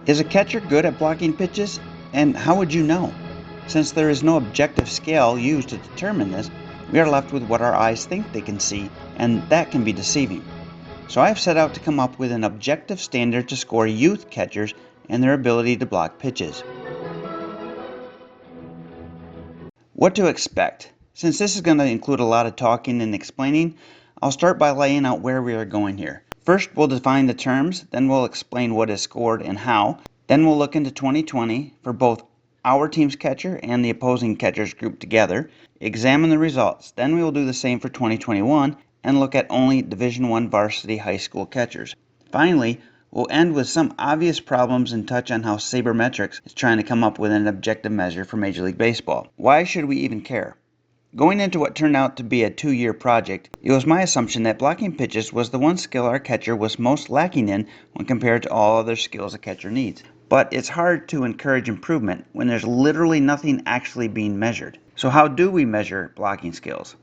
Is a catcher good at blocking pitches, and how would you know? Since there is no objective scale used to determine this, we are left with what our eyes think they can see, and that can be deceiving. So I've set out to come up with an objective standard to score youth catchers and their ability to block pitches. What to expect? Since this is going to include a lot of talking and explaining, I'll start by laying out where we are going here. First, we'll define the terms, then we'll explain what is scored and how. Then we'll look into 2020 for both our team's catcher and the opposing catcher's group together, examine the results. Then we will do the same for 2021 and look at only Division I varsity high school catchers. Finally, we'll end with some obvious problems and touch on how sabermetrics is trying to come up with an objective measure for Major League Baseball. Why should we even care? Going into what turned out to be a 2-year project, it was my assumption that blocking pitches was the one skill our catcher was most lacking in when compared to all other skills a catcher needs. But it's hard to encourage improvement when there's literally nothing actually being measured. So how do we measure blocking skills?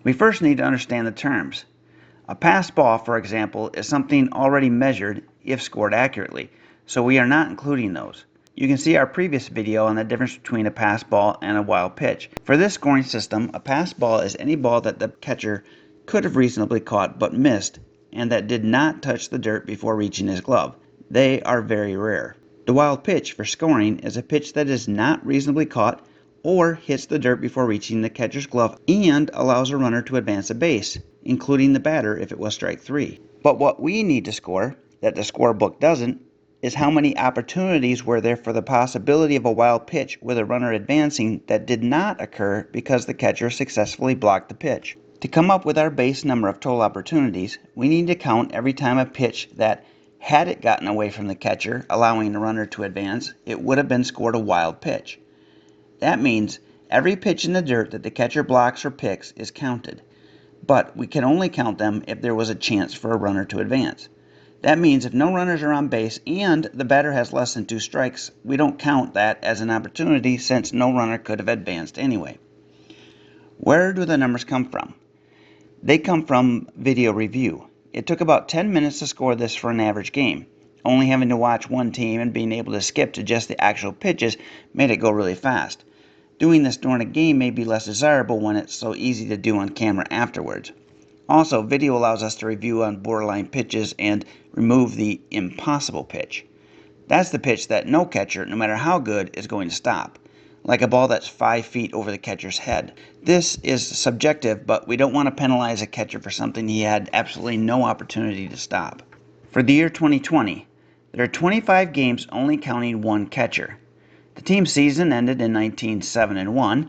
We first need to understand the terms. A pass ball, for example, is something already measured if scored accurately, so we are not including those. You can see our previous video on the difference between a pass ball and a wild pitch. For this scoring system, a pass ball is any ball that the catcher could have reasonably caught but missed and that did not touch the dirt before reaching his glove. They are very rare. The wild pitch for scoring is a pitch that is not reasonably caught or hits the dirt before reaching the catcher's glove and allows a runner to advance a base, including the batter if it was strike 3. But what we need to score, that the scorebook doesn't, is how many opportunities were there for the possibility of a wild pitch with a runner advancing that did not occur because the catcher successfully blocked the pitch. To come up with our base number of total opportunities, we need to count every time a pitch that, had it gotten away from the catcher, allowing the runner to advance, it would have been scored a wild pitch. That means every pitch in the dirt that the catcher blocks or picks is counted, but we can only count them if there was a chance for a runner to advance. That means if no runners are on base and the batter has less than 2 strikes, we don't count that as an opportunity since no runner could have advanced anyway. Where do the numbers come from? They come from video review. It took about 10 minutes to score this for an average game. Only having to watch one team and being able to skip to just the actual pitches made it go really fast. Doing this during a game may be less desirable when it's so easy to do on camera afterwards. Also, video allows us to review on borderline pitches and remove the impossible pitch. That's the pitch that no catcher, no matter how good, is going to stop, like a ball that's 5 feet over the catcher's head. This is subjective, but we don't want to penalize a catcher for something he had absolutely no opportunity to stop. For the year 2020, there are 25 games only counting one catcher. The team season ended in 19-7-1.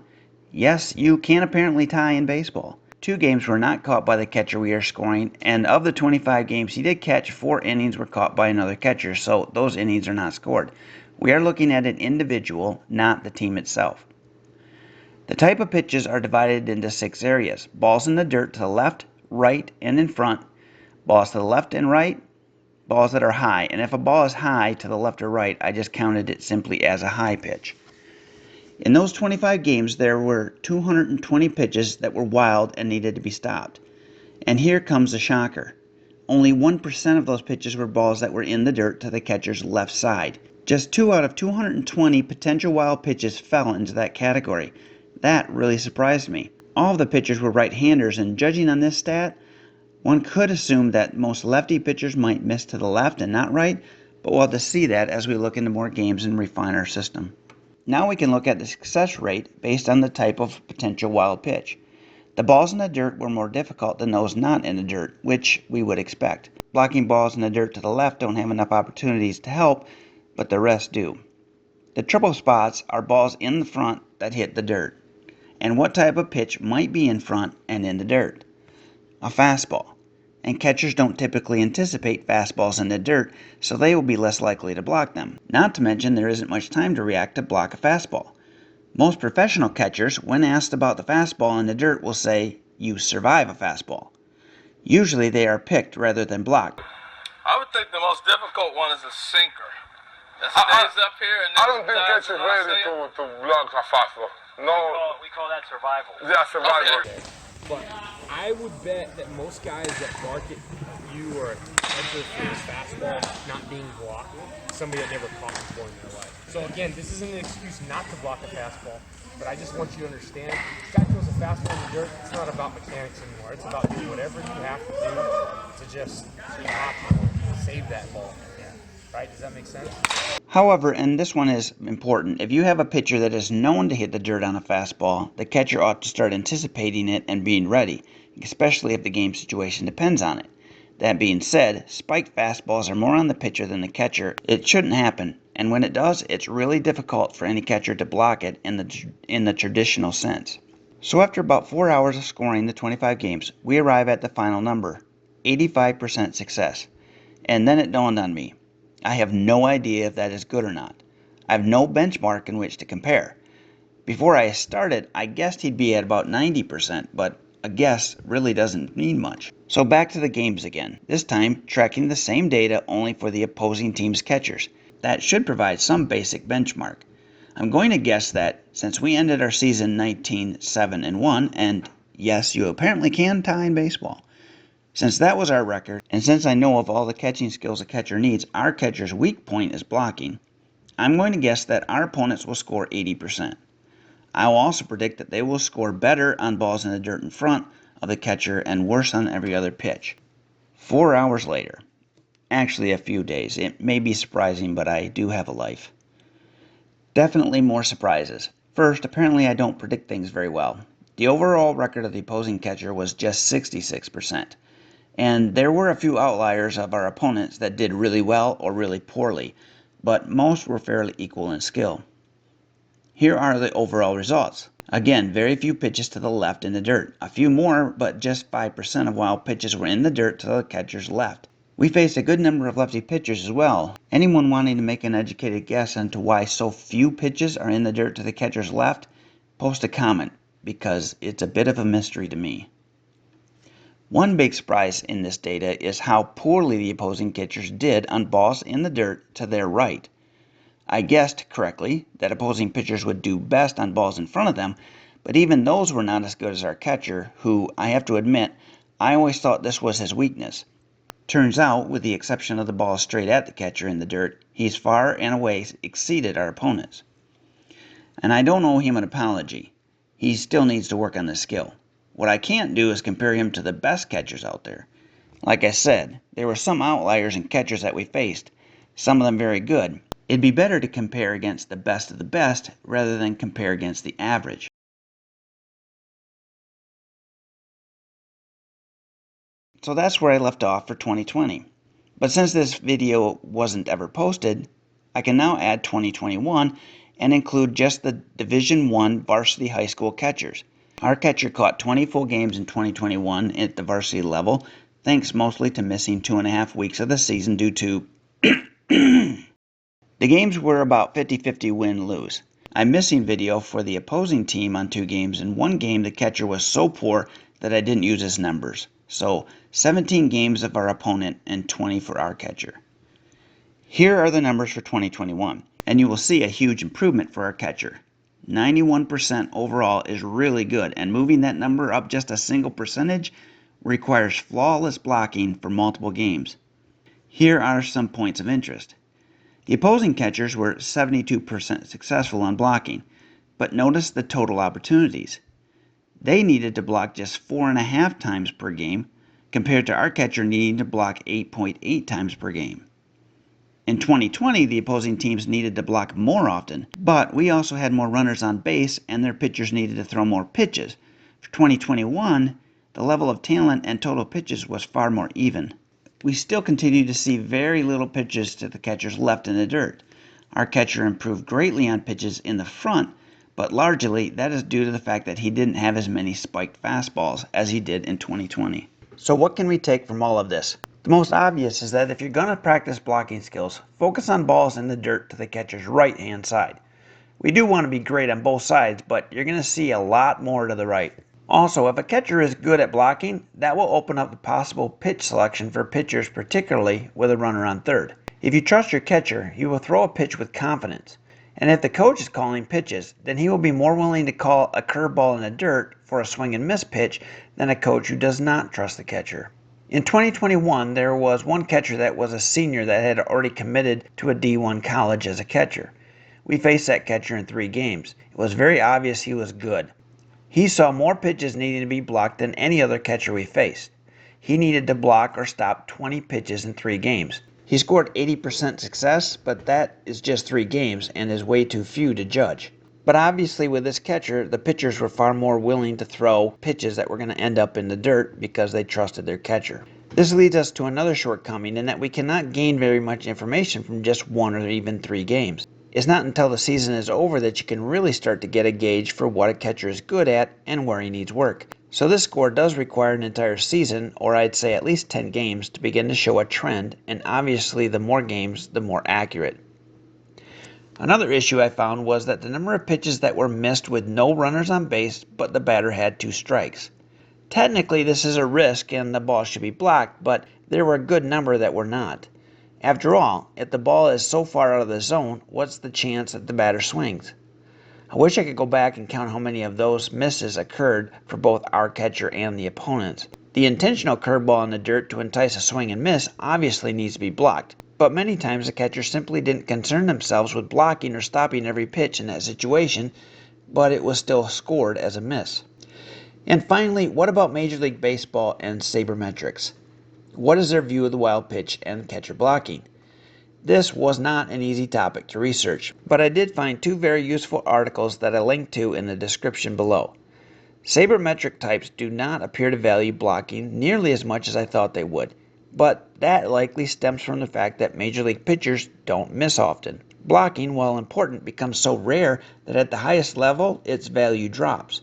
Yes, you can apparently tie in baseball. 2 games were not caught by the catcher we are scoring, and of the 25 games he did catch, 4 innings were caught by another catcher, so those innings are not scored. We are looking at an individual, not the team itself. The type of pitches are divided into 6 areas. Balls in the dirt to the left, right, and in front. Balls to the left and right. Balls that are high, and if a ball is high to the left or right, I just counted it simply as a high pitch. In those 25 games, there were 220 pitches that were wild and needed to be stopped. And here comes the shocker. Only 1% of those pitches were balls that were in the dirt to the catcher's left side. Just 2 out of 220 potential wild pitches fell into that category. That really surprised me. All of the pitchers were right-handers, and judging on this stat, one could assume that most lefty pitchers might miss to the left and not right, but we'll have to see that as we look into more games and refine our system. Now we can look at the success rate based on the type of potential wild pitch. The balls in the dirt were more difficult than those not in the dirt, which we would expect. Blocking balls in the dirt to the left don't have enough opportunities to help, but the rest do. The triple spots are balls in the front that hit the dirt. And what type of pitch might be in front and in the dirt? A fastball. And catchers don't typically anticipate fastballs in the dirt, so they will be less likely to block them. Not to mention there isn't much time to react to block a fastball. Most professional catchers, when asked about the fastball in the dirt, will say, "You survive a fastball." Usually they are picked rather than blocked. I would think the most difficult one is a sinker. That stays up here and then I don't think catchers ready to block a fastball. No. We call that survival. Yeah, survival. Okay. But I would bet that most guys that bark at you or catcher for a fastball not being blocked somebody that never caught before in their life. So again, this isn't an excuse not to block a fastball, but I just want you to understand, guy throws a fastball in the dirt, it's not about mechanics anymore. It's about doing whatever you have to do to just save that ball. Yeah. Right? Does that make sense? However, and this one is important, if you have a pitcher that is known to hit the dirt on a fastball, the catcher ought to start anticipating it and being ready, especially if the game situation depends on it. That being said, spiked fastballs are more on the pitcher than the catcher. It shouldn't happen, and when it does, it's really difficult for any catcher to block it in the traditional sense. So after about 4 hours of scoring the 25 games, we arrive at the final number, 85% success. And then it dawned on me, I have no idea if that is good or not. I have no benchmark in which to compare. Before I started, I guessed he'd be at about 90%, but a guess really doesn't mean much. So back to the games again, this time tracking the same data only for the opposing team's catchers. That should provide some basic benchmark. I'm going to guess that since we ended our season 19-7-1, and yes, you apparently can tie in baseball, since that was our record, and since I know of all the catching skills a catcher needs, our catcher's weak point is blocking, I'm going to guess that our opponents will score 80%. I will also predict that they will score better on balls in the dirt in front of the catcher and worse on every other pitch. 4 hours later, actually a few days, it may be surprising, but I do have a life. Definitely more surprises. First, apparently I don't predict things very well. The overall record of the opposing catcher was just 66%. And there were a few outliers of our opponents that did really well or really poorly, but most were fairly equal in skill. Here are the overall results. Again, very few pitches to the left in the dirt. A few more, but just 5% of wild pitches were in the dirt to the catcher's left. We faced a good number of lefty pitchers as well. Anyone wanting to make an educated guess into why so few pitches are in the dirt to the catcher's left, post a comment, because it's a bit of a mystery to me. One big surprise in this data is how poorly the opposing catchers did on balls in the dirt to their right. I guessed correctly that opposing pitchers would do best on balls in front of them, but even those were not as good as our catcher, who, I have to admit, I always thought this was his weakness. Turns out, with the exception of the ball straight at the catcher in the dirt, he's far and away exceeded our opponents. And I don't owe him an apology. He still needs to work on this skill. What I can't do is compare him to the best catchers out there. Like I said, there were some outliers in catchers that we faced, some of them very good. It'd be better to compare against the best of the best rather than compare against the average. So that's where I left off for 2020. But since this video wasn't ever posted, I can now add 2021 and include just the Division I varsity high school catchers. Our catcher caught 20 full games in 2021 at the varsity level, thanks mostly to missing 2.5 weeks of the season due to the games were about 50-50 win-lose. I'm missing video for the opposing team on 2 games. In 1 game, the catcher was so poor that I didn't use his numbers. So 17 games of our opponent and 20 for our catcher. Here are the numbers for 2021, and you will see a huge improvement for our catcher. 91% overall is really good, and moving that number up just a single percentage requires flawless blocking for multiple games. Here are some points of interest. The opposing catchers were 72% successful on blocking, but notice the total opportunities. They needed to block just 4.5 times per game, compared to our catcher needing to block 8.8 times per game. In 2020, the opposing teams needed to block more often, but we also had more runners on base and their pitchers needed to throw more pitches. For 2021, the level of talent and total pitches was far more even. We still continue to see very little pitches to the catcher's left in the dirt. Our catcher improved greatly on pitches in the front, but largely that is due to the fact that he didn't have as many spiked fastballs as he did in 2020. So what can we take from all of this? The most obvious is that if you're going to practice blocking skills, focus on balls in the dirt to the catcher's right-hand side. We do want to be great on both sides, but you're going to see a lot more to the right. Also, if a catcher is good at blocking, that will open up the possible pitch selection for pitchers, particularly with a runner on third. If you trust your catcher, he will throw a pitch with confidence. And if the coach is calling pitches, then he will be more willing to call a curveball in the dirt for a swing and miss pitch than a coach who does not trust the catcher. In 2021, there was one catcher that was a senior that had already committed to a D1 college as a catcher. We faced that catcher in 3 games. It was very obvious he was good. He saw more pitches needing to be blocked than any other catcher we faced. He needed to block or stop 20 pitches in 3 games. He scored 80% success, but that is just 3 games and is way too few to judge. But obviously with this catcher, the pitchers were far more willing to throw pitches that were going to end up in the dirt because they trusted their catcher. This leads us to another shortcoming in that we cannot gain very much information from just 1 or even 3 games. It's not until the season is over that you can really start to get a gauge for what a catcher is good at and where he needs work. So this score does require an entire season, or I'd say at least 10 games, to begin to show a trend, and obviously the more games, the more accurate. Another issue I found was that the number of pitches that were missed with no runners on base, but the batter had 2 strikes. Technically this is a risk and the ball should be blocked, but there were a good number that were not. After all, if the ball is so far out of the zone, what's the chance that the batter swings? I wish I could go back and count how many of those misses occurred for both our catcher and the opponent's. The intentional curveball in the dirt to entice a swing and miss obviously needs to be blocked, but many times the catcher simply didn't concern themselves with blocking or stopping every pitch in that situation, but it was still scored as a miss. And finally, what about Major League Baseball and sabermetrics? What is their view of the wild pitch and catcher blocking? This was not an easy topic to research, but I did find 2 very useful articles that I linked to in the description below. Sabermetric types do not appear to value blocking nearly as much as I thought they would, but that likely stems from the fact that Major League pitchers don't miss often. Blocking, while important, becomes so rare that at the highest level, its value drops.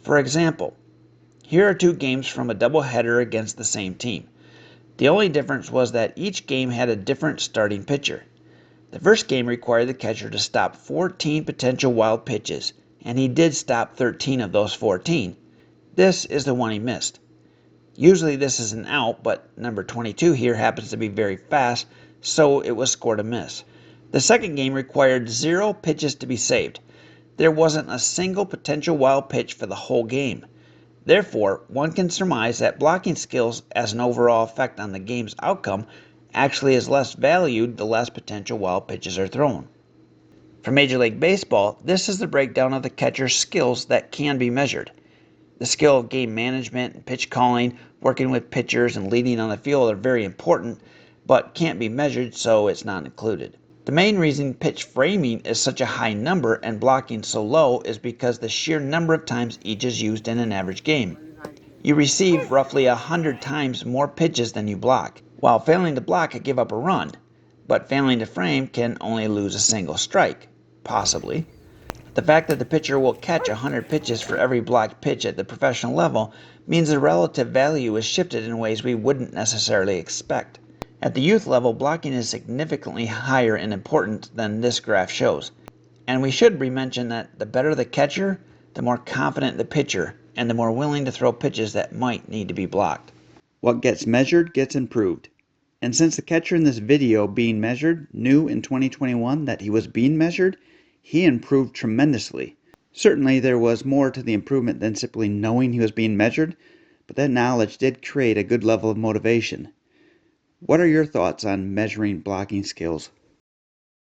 For example, here are 2 games from a doubleheader against the same team. The only difference was that each game had a different starting pitcher. The first game required the catcher to stop 14 potential wild pitches, and he did stop 13 of those 14. This is the one he missed. Usually this is an out, but number 22 here happens to be very fast, so it was scored a miss. The second game required 0 pitches to be saved. There wasn't a single potential wild pitch for the whole game. Therefore, one can surmise that blocking skills as an overall effect on the game's outcome actually is less valued the less potential wild pitches are thrown. For Major League Baseball, this is the breakdown of the catcher's skills that can be measured. The skill of game management and pitch calling, working with pitchers and leading on the field are very important, but can't be measured, so it's not included. The main reason pitch framing is such a high number and blocking so low is because the sheer number of times each is used in an average game. You receive roughly 100 times more pitches than you block. While failing to block can give up a run, but failing to frame can only lose a single strike, possibly. The fact that the pitcher will catch 100 pitches for every blocked pitch at the professional level means the relative value is shifted in ways we wouldn't necessarily expect. At the youth level, blocking is significantly higher in importance than this graph shows. And we should mention that the better the catcher, the more confident the pitcher, and the more willing to throw pitches that might need to be blocked. What gets measured gets improved. And since the catcher in this video being measured knew in 2021 that he was being measured, he improved tremendously. Certainly there was more to the improvement than simply knowing he was being measured, but that knowledge did create a good level of motivation. What are your thoughts on measuring blocking skills?